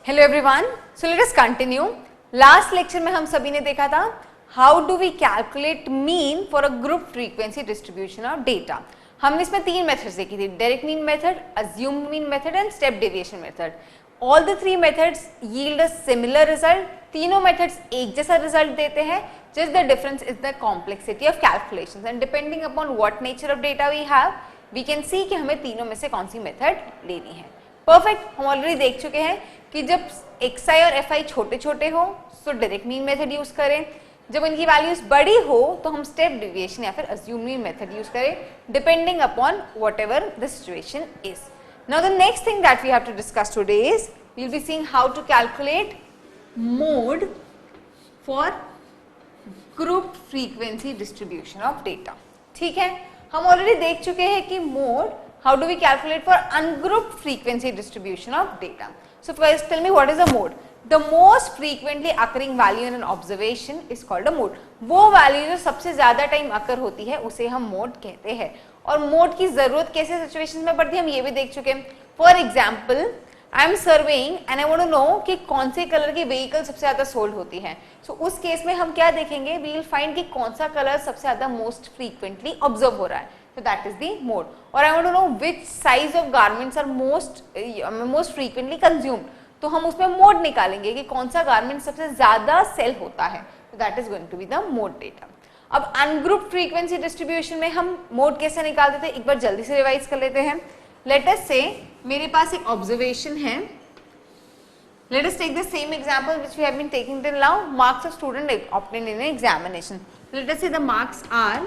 Hello everyone, so let us continue. Last lecture में हम सभी ने देखा था how do we calculate mean for a group frequency distribution of data. हमने इसमें तीन मेथड्स देखी थी, direct mean method, assumed mean method and step deviation method. All the three methods yield a similar result. तीनों methods एक जैसा result देते हैं, just the difference is the complexity of calculations and depending upon what nature of data we have we can see कि हमें तीनों में से कौन सी मेथड लेनी है। परफेक्ट, हम ऑलरेडी देख चुके हैं कि जब xi और fi छोटे छोटे हो तो डायरेक्ट मीन मेथड यूज करें, जब इनकी वैल्यूज बड़ी हो तो हम स्टेप डेविएशन या फिर अज्यूम्ड मीन मेथड यूज करें, depending upon whatever the situation is. Now the next thing that we have to discuss today is we will be seeing how to calculate mode for group frequency distribution of data. ठीक है, हम already देख चुके हैं कि mode, how do we calculate for ungrouped frequency distribution of data. So first tell me what is a mode. The most frequently occurring value in an observation is called a mode. वो value जो सबसे ज्यादा time अकर होती है उसे हम mode कहते हैं। और मोड की जरूरत कैसे सिचुएशन में पड़ती है हम ये भी देख चुके हैं। For example I am surveying and I want to know कि कौन से कलर की व्हीकल सबसे ज्यादा सोल्ड होती है। सो उस केस में हम क्या देखेंगे, वी विल फाइंड कि कौन सा कलर सबसे ज्यादा मोस्ट फ्रीक्वेंटली ऑब्जर्व हो रहा है, so that is the mode. और I want to know which size of garments are most frequently consumed. तो हम उसमें मोड निकालेंगे कि कौन सा गारमेंट सबसे ज्यादा सेल होता है, so that is going to be the mode data. अब अनग्रुप फ्रीक्वेंसी डिस्ट्रीब्यूशन में हम मोड कैसे निकालते थे एक बार जल्दी से रिवाइज कर लेते हैं। लेट अस से मेरे पास एक ऑब्जर्वेशन है, let us take the same example which we have been taking till now. Marks of student obtained in an examination. Let us say the marks are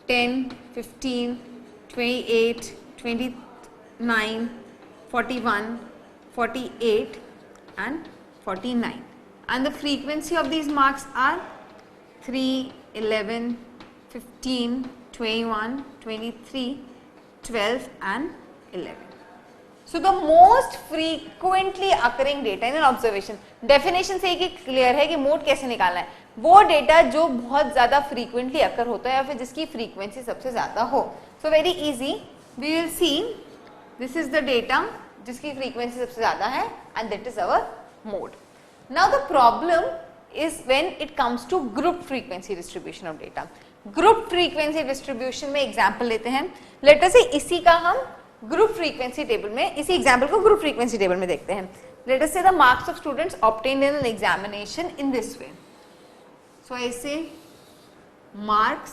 10, 15, 28, 29, 41, 48 and 49. And the frequency of these marks are 3, 11, 15, 21, 23, 12 and 11. So the most frequently occurring data in an observation. Definition से ही clear है कि mode कैसे निकालना है। वो data जो बहुत ज्यादा फ्रीक्वेंटली अकर होता है या फिर जिसकी फ्रीक्वेंसी सबसे ज्यादा हो। So very easy, we will see this is the data जिसकी फ्रीक्वेंसी सबसे ज्यादा है and that is our mode. Now the problem is when it comes to group frequency distribution of data. Group frequency distribution में example लेते हैं। Late us से इसी का हम ग्रुप फ्रीक्वेंसी टेबल में, इसी एग्जाम्पल को ग्रुप फ्रीक्वेंसी टेबल में देखते हैं। लेट अस से the marks of students obtained in an examination in this way. So I say marks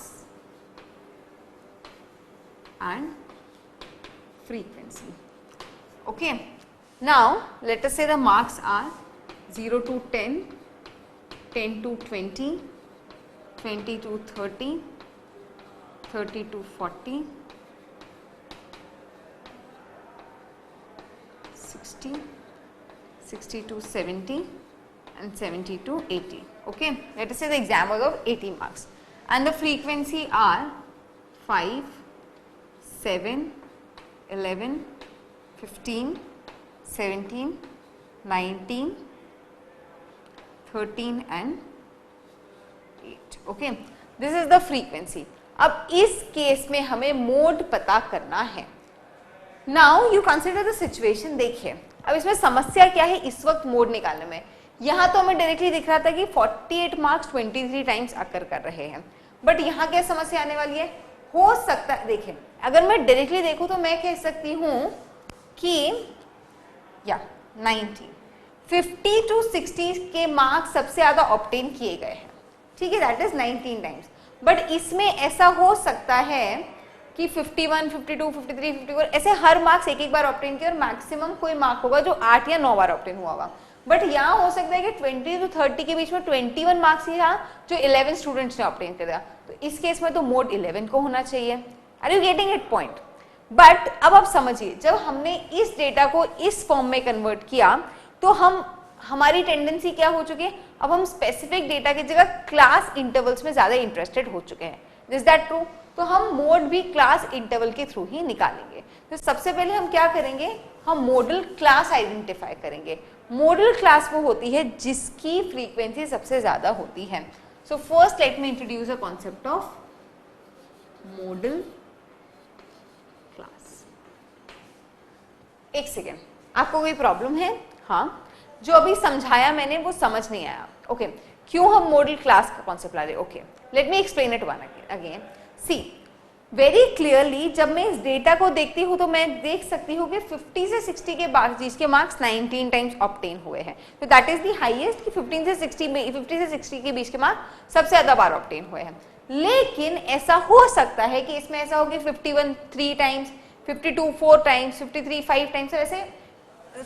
and frequency. Okay. Now let us say the marks are 0 to 10, 10 to 20, 20 to 30, 30 to 40, 60, 60 to 70 and 70 to 80. Okay, let us say the exam was of 80 marks and the frequency are 5, 7, 11, 15, 17, 19, 13 and 8. Okay, this is the frequency. अब इस case में हमें mode पता करना है। Now you consider the situation. देखिए अब इसमें समस्या क्या है इस वक्त मोड निकालने में। यहाँ तो हमें डायरेक्टली दिख रहा था कि 48 मार्क्स 23 टाइम्स अकर कर रहे हैं, बट यहाँ क्या समस्या आने वाली है, हो सकता है देखिए अगर मैं डायरेक्टली देखूँ तो मैं कह सकती हूँ कि या 90, 50 टू 60 के मार्क्स सबसे ज्यादा ऑब्टेन किए गए हैं। ठीक है, दैट इज 19 टाइम्स। बट इसमें ऐसा हो सकता है कि 51, 52, 53, 54 ऐसे हर मार्क्स एक एक बार ऑब्टेन किए और मैक्सिमम कोई मार्क होगा जो 8 या 9 बार ऑब्टेन हुआ होगा। बट यहाँ हो सकता है कि 20 to 30 के बीच में 21 मार्क्स ही जो 11 स्टूडेंट्स ने ऑब्टेन कर दिया, तो इस केस में तो मोड 11 को होना चाहिए। Are you getting it point? But अब आप समझिए जब हमने इस डेटा को इस फॉर्म में कन्वर्ट किया तो हमारी टेंडेंसी क्या हो चुकी है, अब हम स्पेसिफिक डेटा की जगह क्लास इंटरवल्स में ज्यादा इंटरेस्टेड हो चुके हैं। Is that true? तो हम मोड भी क्लास इंटरवल के थ्रू ही निकालेंगे। तो सबसे पहले हम क्या करेंगे, हम मॉडल क्लास आइडेंटिफाई करेंगे। मॉडल क्लास वो होती है जिसकी फ्रीक्वेंसी सबसे ज्यादा होती है। So first let me introduce a concept of modal class. एक सेकेंड, आपको कोई प्रॉब्लम है? हाँ, जो अभी समझाया मैंने वो समझ नहीं आया। ओके, क्यों हम मॉडल क्लास का कॉन्सेप्ट ला रहे हैं? Okay, let me explain it one again. See very clearly, जब मैं इस डेटा को देखती हूँ तो मैं देख सकती हूँ कि 50 से 60 के बाद जिसके मार्क्स 19 टाइम्स ऑब्टेन हुए हैं, तो दैट इज द हाईएस्ट कि 15 से 60 में 50 से 60 के बीच के मार्क्स सबसे ज्यादा बार ऑब्टेन हुए हैं। लेकिन ऐसा हो सकता है कि इसमें ऐसा हो कि 51 3 टाइम्स, 52 4 टाइम्स, 53 5 टाइम्स, ऐसे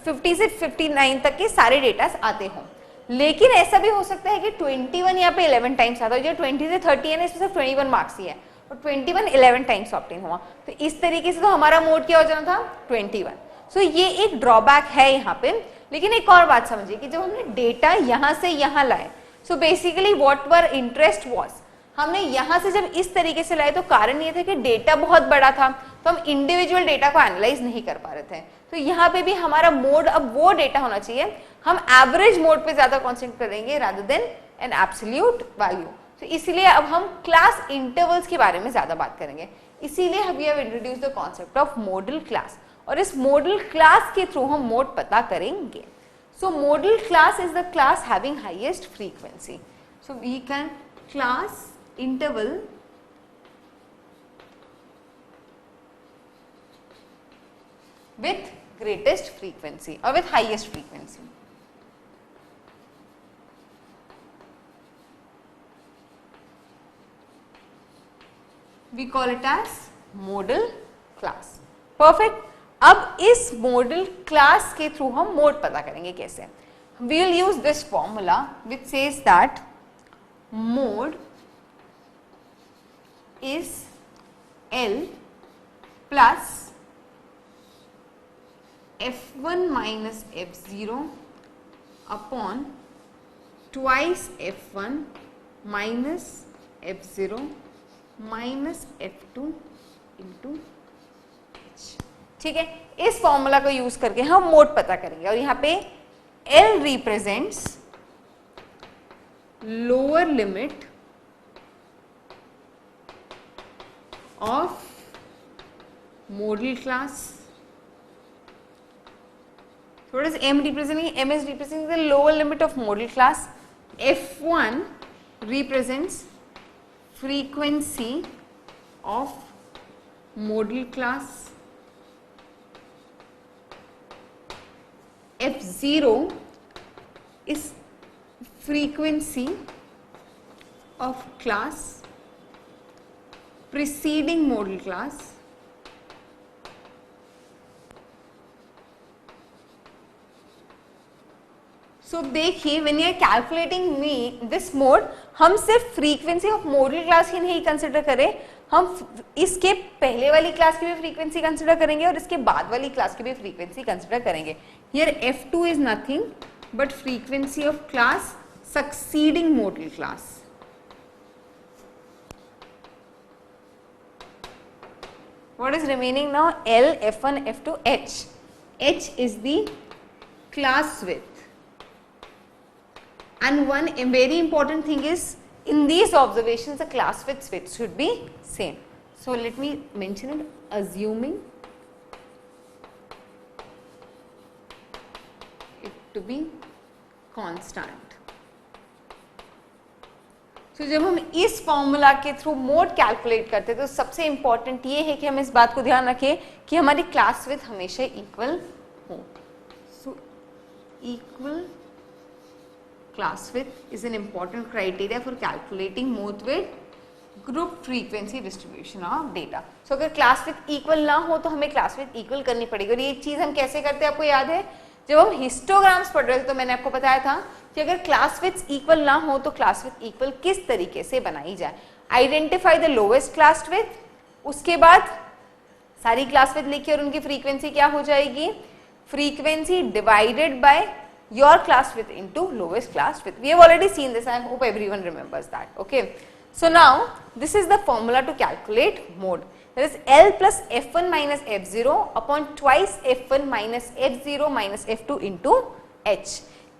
50 से 59 तक के सारे डेटा आते हों। लेकिन ऐसा भी हो सकता है कि 21 यहाँ पे 11 टाइम्स आता है, जो 20 से 30 है ना, इसमें सिर्फ 21 मार्क्स ही है और 21 11 टाइम्स ऑब्टेन हुआ। तो इस तरीके से तो हमारा मोड क्या हो जाना था 21। सो ये एक ड्रॉबैक है यहाँ पे। लेकिन एक और बात समझिए कि जब हमने डेटा यहाँ से यहाँ लाए, so basically what were interest was, हमने यहाँ से जब इस तरीके से लाए तो कारण ये था कि डेटा बहुत बड़ा था, तो हम इंडिविजुअल डेटा को एनालाइज नहीं कर पा रहे थे। तो यहाँ पे भी हमारा मोड अब वो डेटा होना चाहिए, हम एवरेज मोड पे ज्यादा कॉन्सेंट्रेट करेंगे rather than an absolute value. तो इसीलिए अब हम क्लास इंटरवल्स के बारे में ज्यादा बात करेंगे। इसीलिए we have introduced the concept of modal class, और इस मॉडल क्लास के थ्रू हम मोड पता करेंगे। So modal class is the class having highest frequency. So we can class interval with greatest frequency or with highest frequency. We call it as modal class. Perfect. अब इस modal class के through हम mode पता करेंगे कैसे? We will use this formula which says that mode is L plus F1 minus F0 upon twice F1 minus F0 minus F2 into H। ठीक है, इस फॉर्मूला को यूज करके हम मोड पता करेंगे। और यहाँ पे L represents lower limit of modal class. So what is M representing? M is representing the lower limit of modal class. F1 represents frequency of modal class. F0 is frequency of class preceding modal class. So देखिए, when you are calculating this mode, हम सिर्फ frequency of modal class ही नहीं consider करें, हम इसके पहले वाली class की भी फ्रीक्वेंसी कंसिडर करेंगे और इसके बाद वाली क्लास की भी फ्रीक्वेंसी कंसिडर करेंगे। Here F2 is nothing but frequency of class succeeding modal class. What is remaining now? L, F1, F2, H. H is the class width. And one very important thing is, in these observations the class width should be same. So let me mention it, assuming it to be constant. तो जब हम इस formula के through mode calculate करते हैं तो सबसे important ये है कि हम इस बात को ध्यान रखें कि हमारी क्लास विड्थ हमेशा इक्वल हो। So equal class width is an important criteria for calculating mode width group frequency distribution of data. So अगर क्लास विड्थ इक्वल ना हो तो हमें क्लास विड्थ इक्वल करनी पड़ेगी। और ये एक चीज हम कैसे करते हैं आपको याद है, जब हम हिस्टोग्राम्स पढ़ रहे थे तो मैंने आपको बताया था कि अगर क्लास विड्थ इक्वल ना हो तो क्लास विड्थ इक्वल किस तरीके से बनाई जाए। Identify the lowest class width, उसके बाद सारी क्लास विड्थ लिखिए और उनकी फ्रीक्वेंसी क्या हो जाएगी, frequency divided by your class width into lowest class width. We have already seen this, I hope everyone remembers that. Okay, so now this is the formula to calculate mode. That is L plus F1 minus F0 upon twice F1 minus F0 minus F2 into H.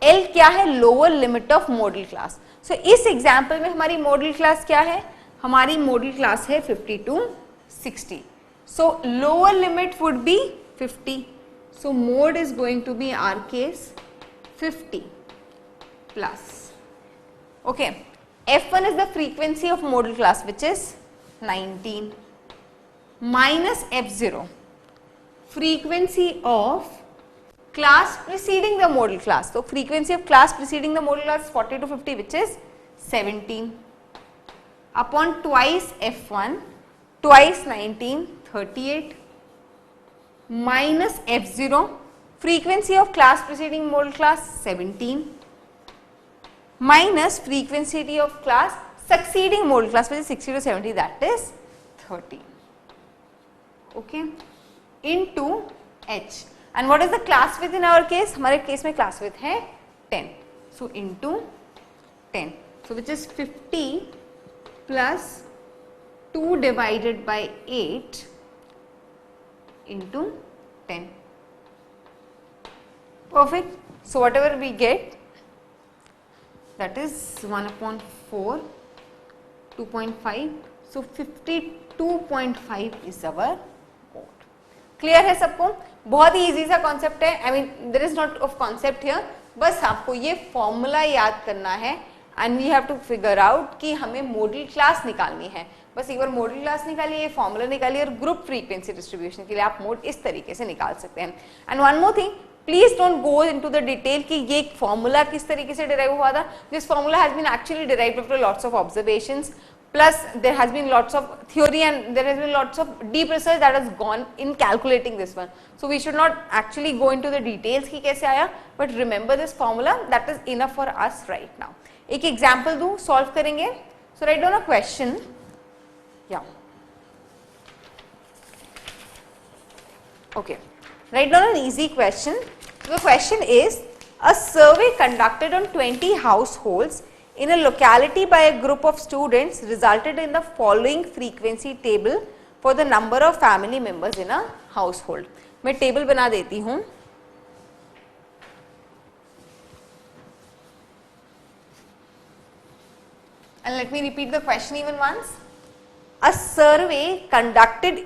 L क्या है, lower limit of modal class. So इस example में हमारी model class क्या है, हमारी model class है 50 to 60. So lower limit would be 50. So mode is going to be our case 50 plus. Okay, F1 is the frequency of modal class, which is 19, minus F0, frequency of class preceding the modal class. So frequency of class preceding the modal class is 40 to 50, which is 17, upon twice F1, twice 19, 38, minus F0, frequency of class preceding modal class 17, minus frequency of class succeeding modal class, which is 60 to 70, that is 30. Okay, into H. And what is the class width in our case? हमारे case में class width है 10. So into 10. So which is 50 plus 2 divided by 8 into 10. Perfect. So whatever we get, that is 1 upon 4, 2.5. So 52.5 is our mode. Clear है सबको? बहुत ही easy सा concept है. I mean there is not of concept here. बस आपको ये formula याद करना है and we have to figure out कि हमें मॉडल क्लास निकालनी है. बस एक बार मॉडल क्लास निकालिए, फॉर्मूला निकालिए और ग्रुप फ्रीक्वेंसी डिस्ट्रीब्यूशन के लिए आप मोड इस तरीके से निकाल सकते हैं. And one more thing, please don't go into the detail कि ये फॉर्मूला किस तरीके से डिराइव हुआ था. This formula has been actually derived after lots of observations, plus there has been lots of theory and there has been lots of deep research that has gone in calculating this one. So we should not actually go into the details कि कैसे आया, but remember this formula, that is enough for us right now. एक example दूँ, solve करेंगे. So write down a question. Yeah. Okay. Write down an easy question. So the question is, a survey conducted on 20 households in a locality by a group of students resulted in the following frequency table for the number of family members in a household. मैं table बना देती हूँ. And let me repeat the question even once. A survey conducted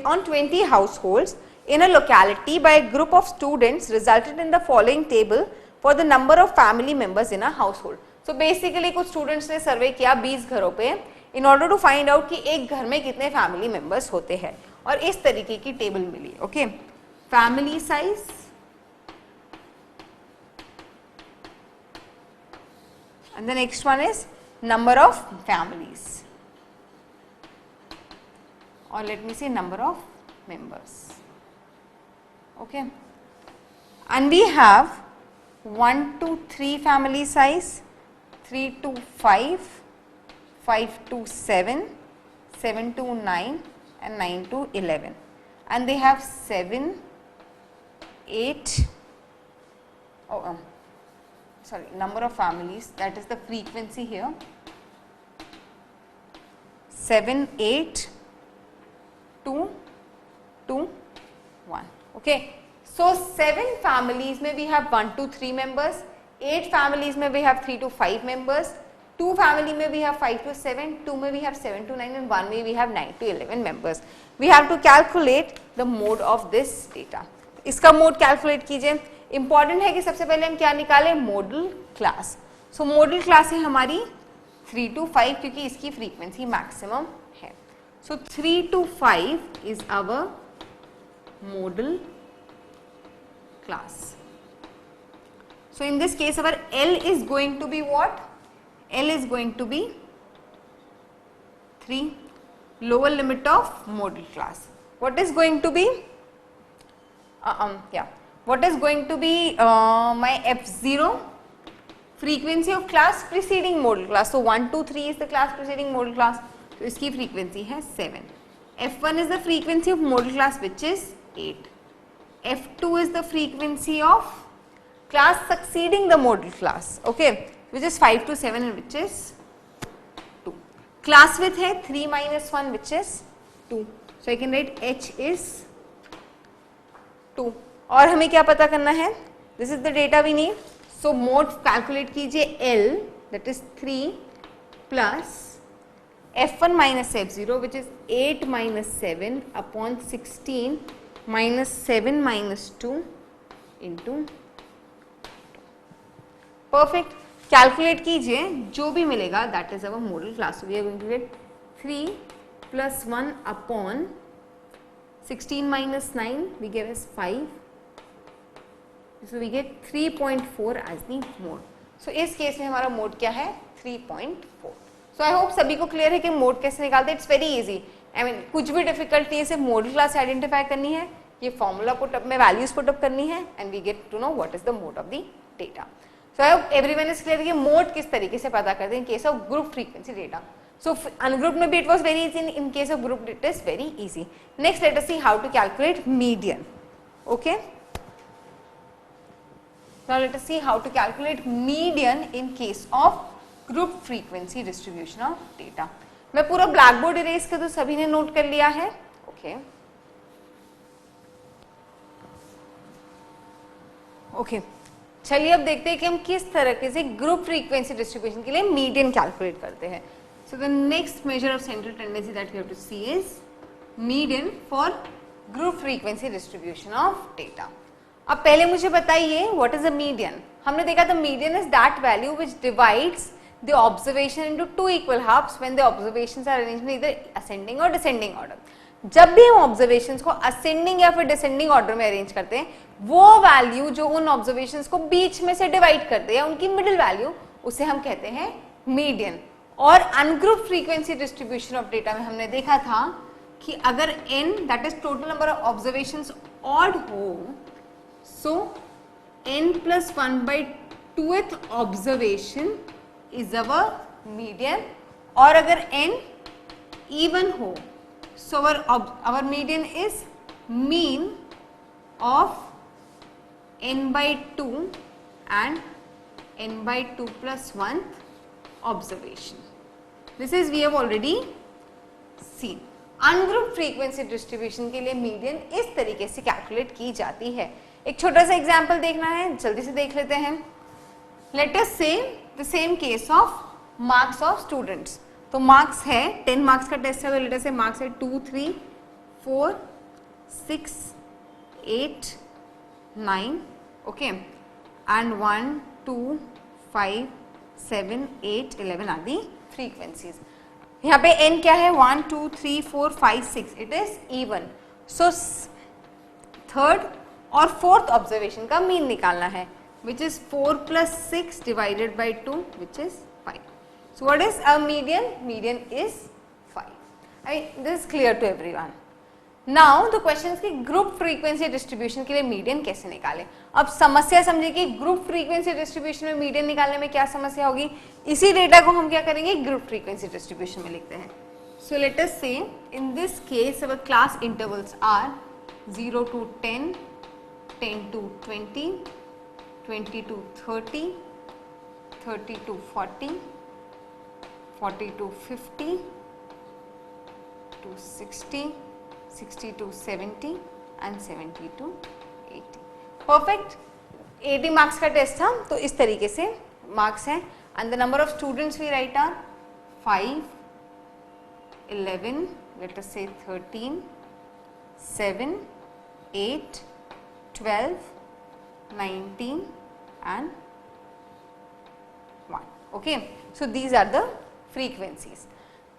on 20 households in a locality by a group of students resulted in the following table for the number of family members in a household. So basically कुछ students ने सर्वे किया 20 घरों पे in order to find out कि एक घर में कितने फैमिली मेंबर्स होते हैं और इस तरीके की टेबल मिली. Okay, family size, and the next one is number of families, or let me say number of members. Okay, and we have 1 to 3 family size, 3 to 5, 5 to 7, 7 to 9 and 9 to 11, and they have 7, 8, number of families, that is the frequency here, 7, 8, 2, 2, 1. Okay, so 7 families में we have 1 to 3 members, 8 families में we have 3 to 5 members, 2 family में we have 5 to 7, 2 में we have 7 to 9 and 1 में we have 9 to 11 members. We have to calculate the mode of this data. इसका mode calculate कीजिए. Important है कि सबसे पहले हम क्या निकालें, modal class. So modal class है हमारी 3 to 5 क्योंकि इसकी frequency maximum है. So 3 to 5 is our modal class. So in this case our L is going to be what? L is going to be 3, lower limit of modal class. What is going to be? What is going to be my F0? Frequency of class preceding modal class. So 1, 2, 3 is the class preceding modal class. So इसकी frequency है 7. F1 is the frequency of modal class, which is 8. F2 is the frequency of class succeeding the modal class, okay, which is 5 to 7 and which is 2. Class width है 3 minus 1, which is 2. So I can write H is 2. और हमें क्या पता करना है? This is the data we need. So mode calculate कीजिए L, that is 3 plus F1 minus F0, which is 8 minus 7 upon 16 minus 7 minus 2 into perfect, calculate कीजिए, जो भी मिलेगा that is our modal class. We are going to get 3 + 1 upon 16 minus 9 we give as 5, so we get 3.4 as the mode. So इस case में हमारा mode क्या है 3.4. So I hope सभी को क्लियर है कि मोड कैसे निकालते हैं. It's very easy, I mean कुछ भी डिफिकल्ट नहीं है, सिर्फ मॉडल क्लास आइडेंटिफाई करनी है, ये फॉर्मूला पुटअप में वैल्यूज पुटअप करनी है and we get to know what is the mode of the data. So I hope everyone is clear कि मोड किस तरीके से पता करते हैं in case of group frequency data. So ungroup में भी it was very easy, in case of group it is very easy. Next let us see how to calculate median. Okay. Now let us see how to calculate median in case of group frequency distribution of data. मैं पूरा black board erase कर दूं, सभी ने note कर लिया है. Okay. Okay. चलिए अब देखते हैं कि हम किस तरह से ग्रुप फ्रीक्वेंसी डिस्ट्रीब्यूशन के लिए मीडियन कैलकुलेट करते हैं. So the next measure of central tendency that we have to see is median for group frequency distribution of data. अब पहले मुझे बताइए what is a median. हमने देखा था median is that value which divides the observation into two equal halves when the observations are arranged in either ascending or descending order. जब भी हम observations को ascending या फिर descending order में arrange करते हैं, वो value जो उन observations को बीच में से divide करते हैं, उनकी middle value, उसे हम कहते हैं median. और ungroup frequency distribution of data में हमने देखा था कि अगर n that is total number of observations odd हो, so n + 1/2th observation is our median. और अगर n इवन हो, so our median is mean of n/2 and n/2 + 1 observation. This is we have already seen. Ungroup frequency distribution के लिए median इस तरीके से calculate की जाती है. एक छोटा सा एग्जांपल देखना है, जल्दी से देख लेते हैं. Let us say the same case of marks of students. तो मार्क्स है 10 मार्क्स का टेस्ट है, तो लेट अस से मार्क्स है 2, 3, 4, 6, 8, 9, ओके, एंड 1, 2, 5, 7, 8, 11 आदि फ्रीक्वेंसीज. यहाँ पे n क्या है 1, 2, 3, 4, 5, 6, it is even. So third और फोर्थ ऑब्जर्वेशन का मीन निकालना है, which is 4 + 6 divided by 2 which is 5. So what is a median? Median is 5. I this is clear to everyone. Now the question कि group frequency distribution के लिए median कैसे निकालें. अब समस्या समझिए कि ग्रुप फ्रीक्वेंसी डिस्ट्रीब्यूशन में मीडियन निकालने में क्या समस्या होगी. इसी डेटा को हम क्या करेंगे ग्रुप फ्रीक्वेंसी डिस्ट्रीब्यूशन में लिखते हैं. सो let us say in this case our class intervals are 0 to 10, 10 to 20, 20 to 30, 30 to 40, 40 to 50, to 60, 60 to 70 and 70 to 80. Perfect. 80 marks का टेस्ट था, तो इस तरीके से मार्क्स हैं. And the number of students we write are 5, 11, let us say 13, 7, 8, 12, 19 and 1. Okay, so these are the frequencies.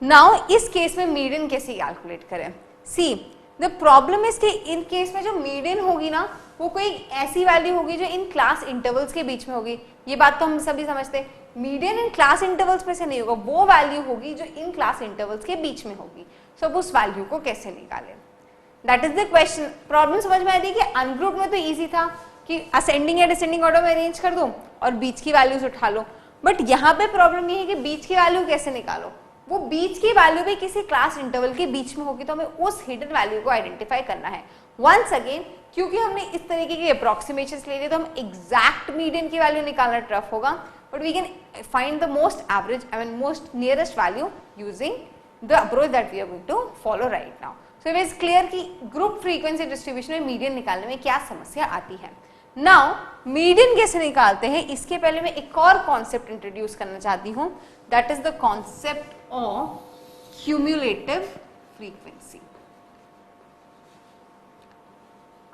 Now इस case में median कैसे कैलकुलेट करें. सी द प्रॉब्लम इज कि इन केस में जो मीडियन होगी ना, वो कोई ऐसी वैल्यू होगी जो इन क्लास इंटरवल्स के बीच में होगी. ये बात तो हम सभी समझते हैं. मीडियन इन क्लास इंटरवल्स में से नहीं होगा, वो वैल्यू होगी जो इन क्लास इंटरवल्स के बीच में होगी. सो अब उस वैल्यू को कैसे निकालें, that is the question. Problem समझ में आती है कि अनग्रुप में तो ईजी था कि असेंडिंग या डिसेंडिंग ऑर्डर में अरेंज कर दो और बीच की वैल्यूज उठा लो. बट यहाँ पे प्रॉब्लम ये है कि बीच की वैल्यू कैसे निकालो. वो बीच की वैल्यू भी किसी क्लास इंटरवल के बीच में होगी, तो हमें उस हिडन वैल्यू को आइडेंटिफाई करना है. वंस अगेन क्योंकि हमने इस तरीके के अप्रोक्सीमेशंस ले लिए, तो हम एग्जैक्ट मीडियन की वैल्यू निकालना टफ होगा. But we can find the most average, I mean most nearest value using the approach that we are going to follow right now. So it is clear कि group frequency distribution में median निकालने में क्या समस्या आती है. Now median कैसे निकालते हैं, इसके पहले मैं एक और कॉन्सेप्ट इंट्रोड्यूस करना चाहती हूं, that is the concept of cumulative frequency.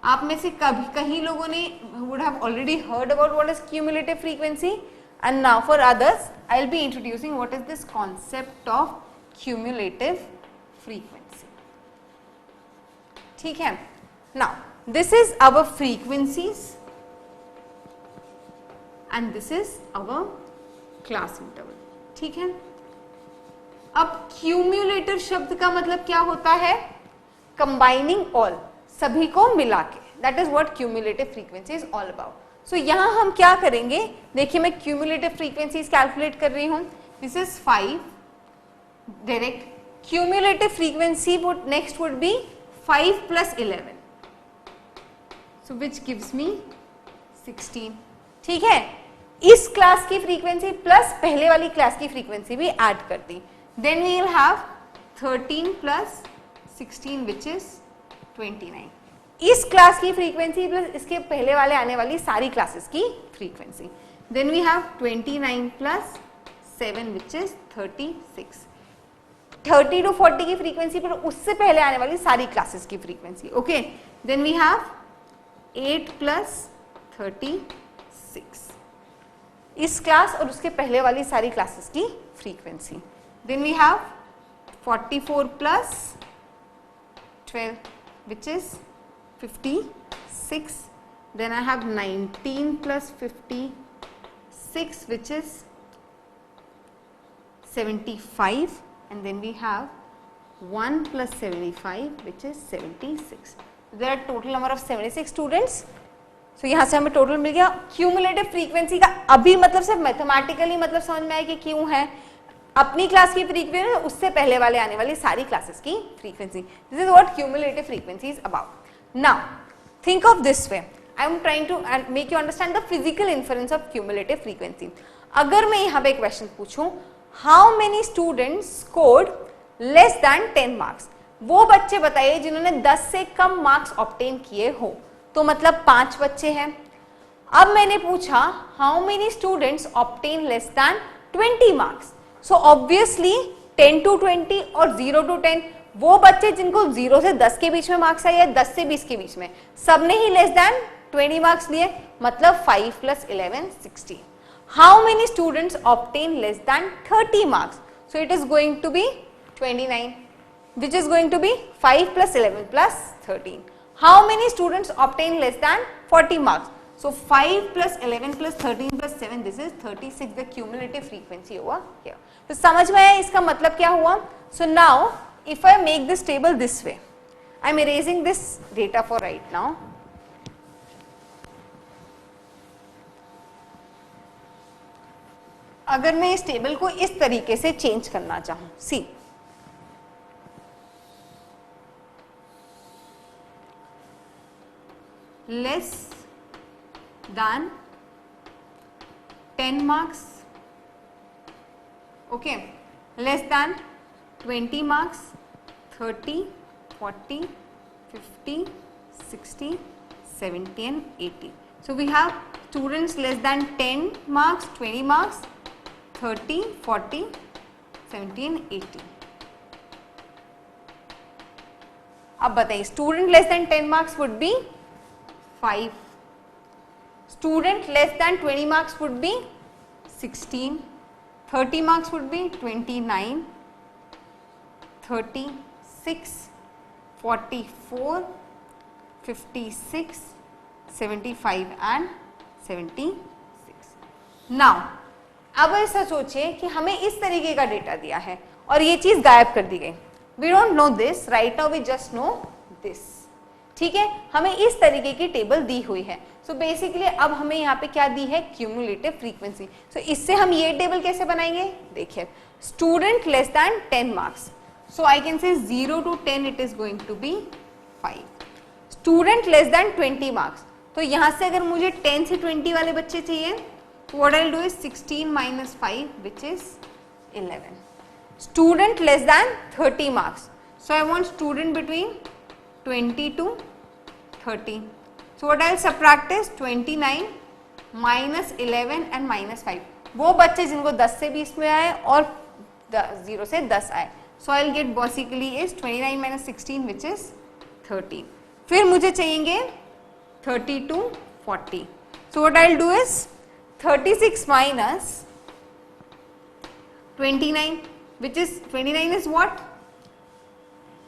आप में से कहीं लोगों ने would have already heard about what is cumulative frequency. And now for others, I'll be introducing what is this concept of cumulative frequency. ठीक है? Now, this is our frequencies and this is our class interval. ठीक है? अब cumulative शब्द का मतलब क्या होता है? Combining all, सभी को मिला के. That is what cumulative frequency is all about. So यहाँ हम क्या करेंगे? देखिए मैं cumulative frequencies कैलकुलेट कर रही हूँ. This is 5 direct. Cumulative frequency would next would be 5 plus 11. So which gives me 16. ठीक है? इस क्लास की फ्रीक्वेंसी प्लस पहले वाली क्लास की फ्रीक्वेंसी भी ऐड कर दी. Then we will have 13 plus 16 which is 29. इस क्लास की फ्रीक्वेंसी प्लस इसके पहले वाले आने वाली सारी क्लासेस की frequency. Then we have 29 plus 7 which is 36. 30 to 40 की फ्रीक्वेंसी पर उससे पहले आने वाली सारी क्लासेस की frequency. Okay. Then we have 8 plus 36. इस क्लास और उसके पहले वाली सारी क्लासेस की frequency. Then we have 44 plus 12 which is 56. Then I have 19 plus 56 which is 75, and then we have 1 plus 75 which is 76. There are total number of 76 students. So यहाँ से हमें टोटल मिल गया. क्यूमुलेटिव फ्रीक्वेंसी का अभी मतलब सिर्फ mathematically मतलब समझ में आया कि क्यों है. अपनी क्लास की फ्रीक्वेंसी उससे पहले वाले आने वाली सारी क्लासेस की frequency. This is what cumulative frequency is about. Now, think of this way. I am trying to make you understand the physical inference of cumulative frequency. अगर मैं यहाँ पे क्वेश्चन पूछूं, how many students scored less than 10 marks? वो बच्चे बताइए जिन्होंने 10 से कम मार्क्स ऑब्टेन किए हो. तो मतलब 5 बच्चे हैं. अब मैंने पूछा how many students obtain less than 20 marks? So obviously 10 to 20 और 0 to 10 वो बच्चे जिनको 0 से 10 के बीच में मार्क्स आए या 10 से 20 के बीच में सबने ही लेस देन 20 मार्क्स लिए. मतलब 5 plus 11 16. How many students obtain less than 30 marks? So it is going to be 29, which is going to be 5 plus 11 plus 13. How many students obtain less than 40 marks? So 5 plus 11 plus 13 plus 7, this is 36, the cumulative frequency over here. तो समझ में आया इसका मतलब क्या हुआ? So now if I make this table this way, I am erasing this data for right now. अगर मैं इस टेबल को इस तरीके से चेंज करना चाहूं, सी less than 10 marks, okay, less than 20 marks, 30, 40, 50, 60, 70 and 80. So we have students less than 10 marks, 20 marks, 30, 40, 70 and 80. अब बताइए student less than 10 marks would be 5. Student less than 20 marks would be 16. 30 marks would be 29. 36, 44, 56, 75 and 76. Now, अब ऐसा सोचिए कि हमें इस तरीके का डेटा दिया है और ये चीज गायब कर दी गई. We don't know this right now, we just know this. ठीक है, हमें इस तरीके की टेबल दी हुई है. सो बेसिकली अब हमें यहाँ पे क्या दी है? Cumulative frequency. सो इससे हम ये टेबल कैसे बनाएंगे? देखिए, student less than 10 marks. So I can say 0 to 10 it is going to be 5. Student less than 20 marks. तो यहाँ से अगर मुझे 10 से 20 वाले बच्चे चाहिए, what I'll do is 16 minus 5 which is 11. Student less than 30 marks. So I want student between 20 to 30. So what I'll subtract is 29 minus 11 and minus 5. वो बच्चे जिनको 10 से 20 में आए और 0 से 10 आए. So I'll get basically is 29 minus 16 which is 30. फिर मुझे चाहिए 30 to 40. So what I'll do is 36 minus 29, which is 29 is what?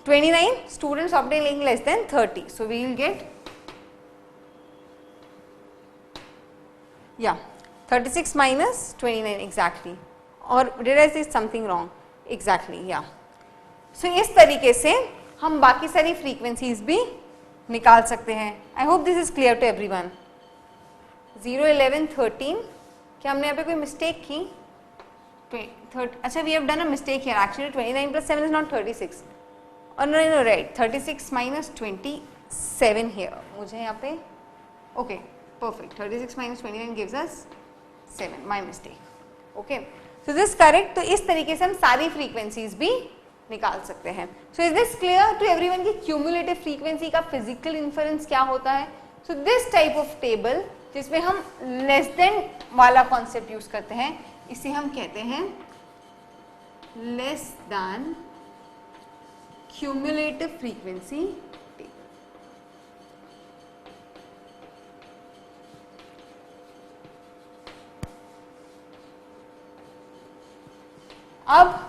29 students obtain less than 30. So we will get 36 minus 29 exactly. Or did I say something wrong? Exactly, yeah. So इस तरीके से हम बाकी सारी frequencies भी निकाल सकते हैं. I hope this is clear to everyone. 0, 11, 13. क्या हमने यहाँ पे कोई mistake की? अच्छा, we have done a mistake here. Actually 29 plus 7 is not 36. Oh no, right. 36 minus 27 here. मुझे यहाँ पे okay, perfect. 36 minus 29 gives us 7. My mistake. Okay. So this is correct. तो इस तरीके से हम सारी frequencies भी निकाल सकते हैं. So is this clear to everyone कि cumulative frequency का physical inference क्या होता है? So this type of table जिसमें हम less than वाला concept use करते हैं, इसे हम कहते हैं less than cumulative frequency table. अब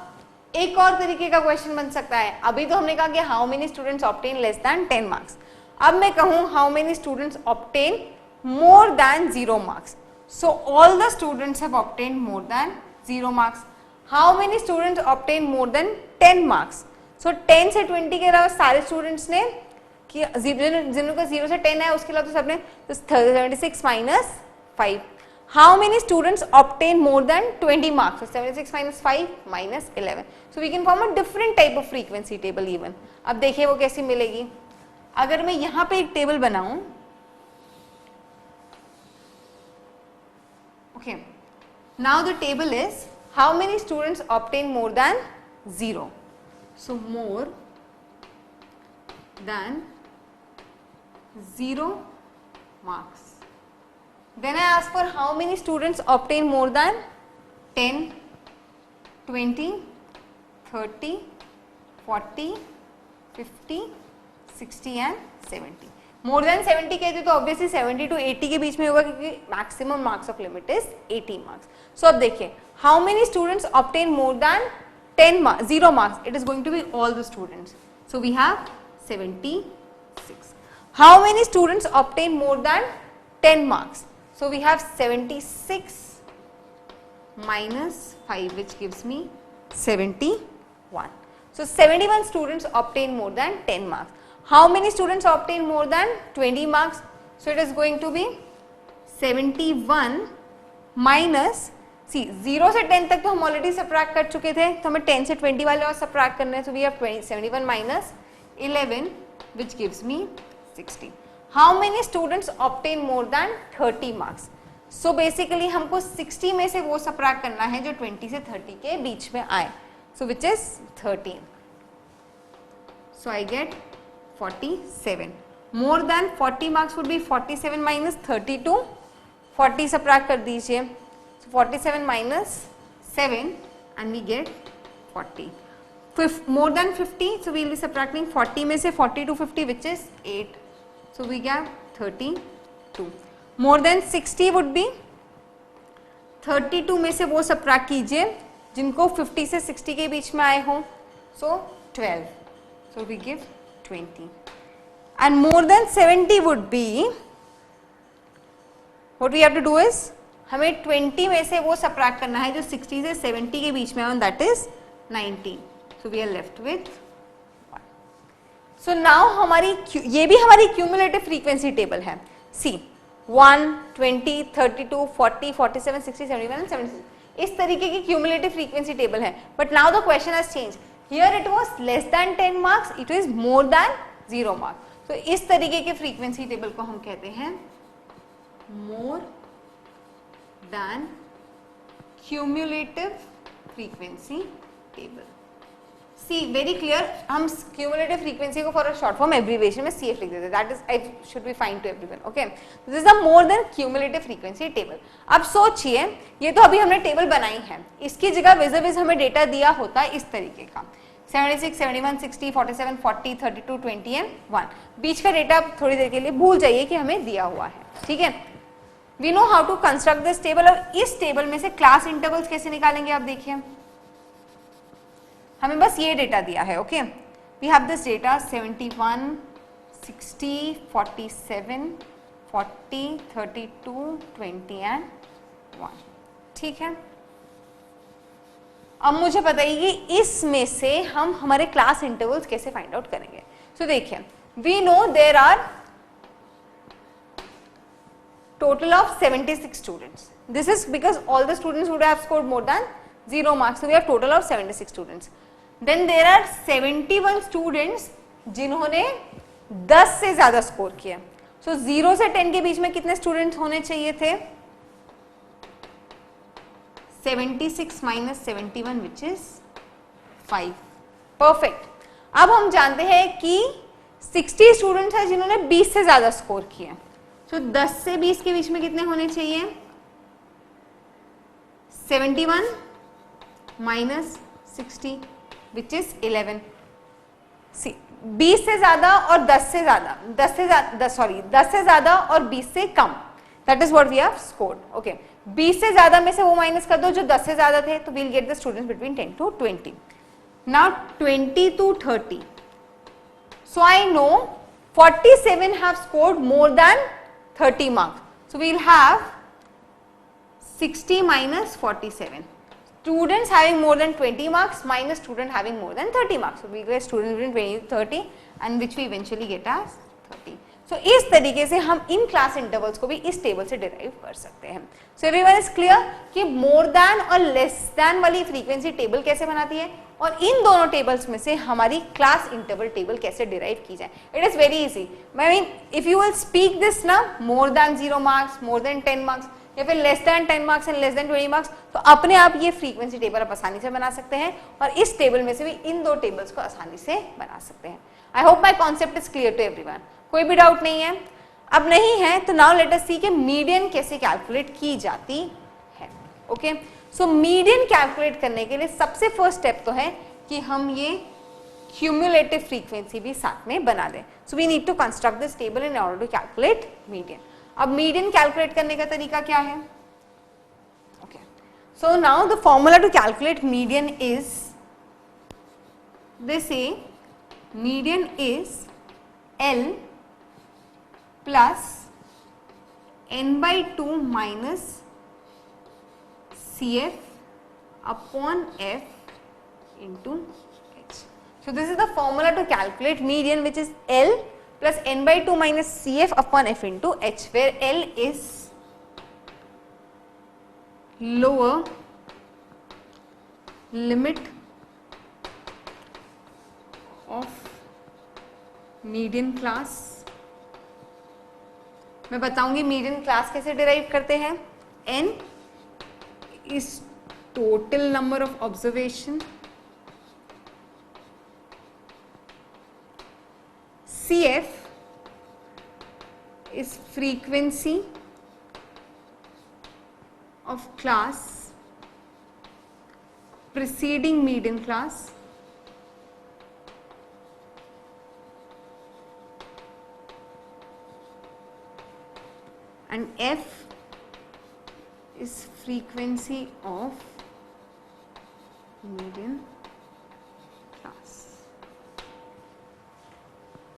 एक और तरीके का क्वेश्चन बन सकता है. अभी तो हमने कहा कि how many students obtain less than 10 marks. अब मैं कहूं how many students obtain more than 0 marks. So all the students have obtained more than 0 marks. How many students obtained more than 10 marks? So 10 से 20 के अलावा सारे students ने कि जिनका 0 से 10 है उसके अलावा तो सबने 76 minus 5. How many students obtained more than 20 marks? So 76 minus 5 minus 11. So we can form a different type of frequency table even. अब देखिए वो कैसी मिलेगी. अगर मैं यहाँ पे एक टेबल बनाऊं, okay, now the table is how many students obtain more than 0. So more than 0 marks. Then I ask for how many students obtain more than 10, 20, 30, 40, 50, 60 and 70. More than 70 कहते तो ऑब्वियसली 70 to 80 के बीच में होगा क्योंकि maximum marks of limit is 80 marks. So अब देखिए how many students obtain more than 10 marks 0 marks. It is going to be all the students. So we have 76. How many students obtain more than 10 marks. So we have 76 minus 5 which gives me 71. So 71 students obtain more than 10 marks. How many students obtain more than 20 marks? So it is going to be 71 minus, see 0 से 10 तक तो हम already subtract कर चुके थे, तो हमें 10 से 20 वाले और सब्ट्रैक्ट करने हैं. So we have 71 minus 11 which gives me 60. How many students obtain more than 30 marks? So basically हमको 60 में से वो सब्ट्रैक्ट करना है जो 20 से 30 के बीच में आए. So which is 13. So I get 47. More than 40 marks would be 47 minus 32. 40 subtract कर दीजिए. So 47 minus 7 and we get 40. More than 50, so we will be subtracting 40 में से 40 to 50 which is 8. So we get 32. More than 60 would be 32 में से वो subtract कीजिए जिनको 50 से 60 के बीच में आए हों. So 12. So we give 20. And more than 70 would be, what we have to do is हमें 20 में से वो सब्ट्रैक्ट करना है जो 60 से 70 के बीच में है, and that is 19. So we are left with 1. So now हमारी ये भी हमारी cumulative frequency table है. See 1, 20, 32, 40, 47, 60, 71 and 76. इस तरीके की cumulative frequency table है. But now the question has changed. Here it was less than 10 marks, it is more than 0 marks. So इस तरीके के frequency table को हम कहते हैं more than cumulative frequency table. See, very clear. हम cumulative frequency को for a short form abbreviation में CF लिख देते हैं. That is, it should be fine to everyone. Okay. This is the more than cumulative frequency table. अब सोचिए, ये तो अभी हमने टेबल बनाई है. इसकी जगह vis-a-vis हमें डेटा दिया होता है इस तरीके का 76, 71, 60, 47, 40, 32, 20 and 1. बीच का डेटा थोड़ी देर के लिए भूल जाइए कि हमें दिया हुआ है. ठीक है. We know how to construct this table. और इस टेबल में से क्लास इंटरवल्स कैसे निकालेंगे आप देखिए, हमें बस ये डेटा दिया है। Okay, we have this data 71, 60, 47, 40, 32, 20 and 1। ठीक है, अब मुझे बताइए इसमें से हम हमारे क्लास इंटरवल्स कैसे फाइंड आउट करेंगे। सो देखिए, we know there are total of 76 students. This is because all the students would have scored more than 0 marks. So we have total of 76 students. Then there are 71 students जिन्होंने 10 से ज्यादा score किया। So 0 से 10 के बीच में कितने students होने चाहिए थे? 76 minus 71 which is 5. Perfect. अब हम जानते हैं कि 60 स्टूडेंट्स हैं जिन्होंने 20 से ज्यादा स्कोर किया। तो 10 से 20 के बीच में कितने होने चाहिए? 71 माइनस 60 विच इज 11। 20 से ज्यादा और 10 से ज्यादा, 10 से ज्यादा और 20 से कम, that is what we have scored. Okay, 20 से ज्यादा में से वो माइनस कर दो जो 10 से ज्यादा थे, तो we'll get the students between 10 to 20। Now 20 to 30, so I know 47 have scored more than 30 marks. So we will have 60 minus 47. Students having more than 20 marks minus student having more than 30 marks. So we get students between 20 to 30 and which we eventually get as 30. So इस तरीके से हम in class intervals को भी इस table से derive कर सकते हैं। So everyone is clear कि मोर देन और लेस देन वाली फ्रीक्वेंसी टेबल कैसे बनाती है और इन दोनों टेबल्स में से हमारी क्लास इंटरवल टेबल कैसे डिराइव की जाए। It is very easy. I mean if you will speak this ना, more than 0 marks, more than 10 marks या फिर less than 10 marks and less than 20 marks, तो अपने आप ये फ्रीक्वेंसी टेबल आप आसानी से बना सकते हैं और इस टेबल में से भी इन दो टेबल्स को आसानी से बना सकते हैं। I hope my concept is clear to everyone. कोई भी डाउट नहीं है? अब नहीं है तो नाउ लेट अस सी कि मीडियन कैसे कैलकुलेट की जाती है। ओके, सो मीडियन कैलकुलेट करने के लिए सबसे फर्स्ट स्टेप तो है कि हम ये क्यूमुलेटिव फ्रीक्वेंसी भी साथ में बना दें। So we need to construct this table in order to calculate median. अब मीडियन कैलकुलेट करने का तरीका क्या है? Okay, so now the formula to calculate median is this, a median is L plus n/2 minus CF upon F into H. So this is the formula to calculate median, which is L plus n/2 minus CF upon F into H, where L is lower limit of median class. मैं बताऊंगी median class कैसे derive करते हैं। n is total number of observation, CF is frequency of class preceding median class, and F is frequency of median